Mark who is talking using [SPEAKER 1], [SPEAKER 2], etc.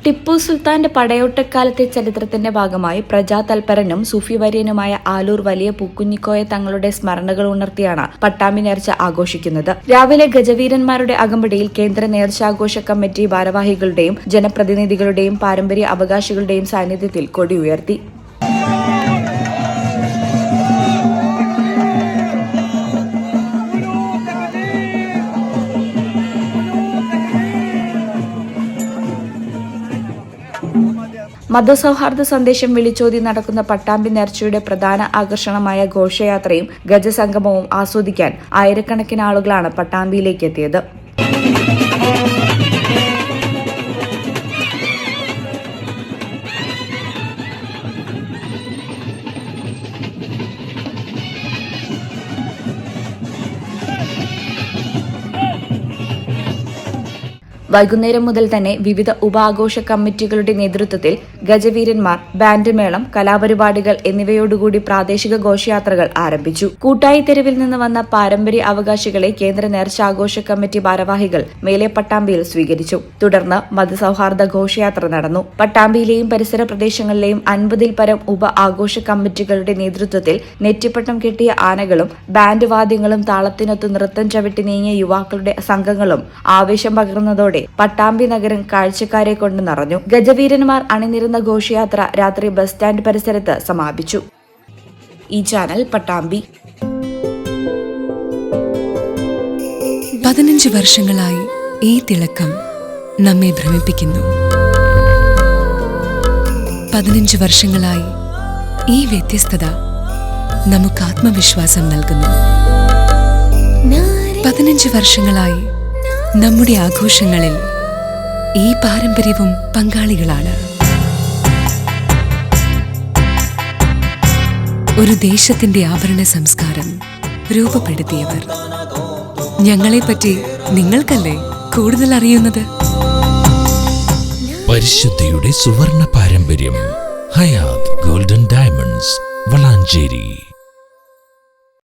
[SPEAKER 1] ടിപ്പു സുൽത്താന്റെ പടയോട്ടക്കാലത്തെ ചരിത്രത്തിന്റെ ഭാഗമായി പ്രജാതൽപരനും സൂഫി വര്യനുമായ ആലൂർ വലിയ പൂക്കുഞ്ഞിക്കോയ തങ്ങളുടെ സ്മരണകൾ ഉണർത്തിയാണ് പട്ടാമ്പി നേർച്ച ആഘോഷിക്കുന്നത്. രാവിലെ ഗജവീരന്മാരുടെ അകമ്പടിയിൽ കേന്ദ്ര നേർച്ചാഘോഷ കമ്മിറ്റി ഭാരവാഹികളുടെയും ജനപ്രതിനിധികളുടെയും പാരമ്പര്യ അവകാശികളുടെയും സാന്നിധ്യത്തിൽ കൊടി ഉയർത്തി. മതസൗഹാർദ്ദ സന്ദേശം വിളിച്ചോതി നടക്കുന്ന പട്ടാമ്പി നേർച്ചയുടെ പ്രധാന ആകർഷണമായ ഘോഷയാത്രയും ഗജസംഗമവും ആസ്വദിക്കാൻ ആയിരക്കണക്കിന് ആളുകളാണ് പട്ടാമ്പിയിലേക്ക് എത്തിയത്. വൈകുന്നേരം മുതൽ തന്നെ വിവിധ ഉപാഘോഷ കമ്മിറ്റികളുടെ നേതൃത്വത്തിൽ ഗജവീരന്മാർ, ബാൻഡ് മേളം, കലാപരിപാടികൾ എന്നിവയോടുകൂടി പ്രാദേശിക ഘോഷയാത്രകൾ ആരംഭിച്ചു. കൂട്ടായി തെരുവിൽ നിന്ന് വന്ന പാരമ്പര്യ അവകാശികളെ കേന്ദ്ര നേർച്ചാഘോഷ കമ്മിറ്റി ഭാരവാഹികൾ മേലെ പട്ടാമ്പിയിൽ സ്വീകരിച്ചു. തുടർന്ന് മതസൗഹാർദ്ദ ഘോഷയാത്ര നടന്നു. പട്ടാമ്പിയിലെയും പരിസര പ്രദേശങ്ങളിലെയും 50-ൽ പരം ഉപ ആഘോഷ കമ്മിറ്റികളുടെ നേതൃത്വത്തിൽ നെറ്റിപ്പട്ടം കെട്ടിയ ആനകളും ബാൻഡ് വാദ്യങ്ങളും താളത്തിനൊത്ത് നൃത്തം ചവിട്ടി നീങ്ങിയ യുവാക്കളുടെ സംഘങ്ങളും ആവേശം പകർന്നതോടെ പട്ടാമ്പി നഗരം കാഴ്ചക്കാരെ കൊണ്ട് നിറഞ്ഞു. ഗജവീരന്മാർ അണിനിരുന്ന ഘോഷയാത്ര രാത്രി ബസ് സ്റ്റാൻഡ് പരിസരത്ത് സമാപിച്ചു. ഈ ചാനൽ പട്ടാമ്പി.
[SPEAKER 2] 15 വർഷങ്ങളായി ഈ തിളക്കം നമ്മെ ഭ്രമിപ്പിക്കുന്നു. 15 വർഷങ്ങളായി ഈ വ്യത്യസ്തത നമുക്ക് ആത്മവിശ്വാസം നൽകുന്നു. 15 വർഷങ്ങളായി നമ്മുടെ ആഘോഷങ്ങളിൽ ഈ പാരമ്പര്യവും പങ്കാളികളാണ്. ഒരു ദേശത്തിന്റെ ആഭരണ സംസ്കാരം രൂപപ്പെടുത്തിയവർ. ഞങ്ങളെപ്പറ്റി നിങ്ങൾക്കല്ലേ കൂടുതൽ അറിയുന്നത്?
[SPEAKER 3] പരിശുദ്ധിയുടെ സുവർണ പാരമ്പര്യം. Hayath golden diamonds, Valanchery.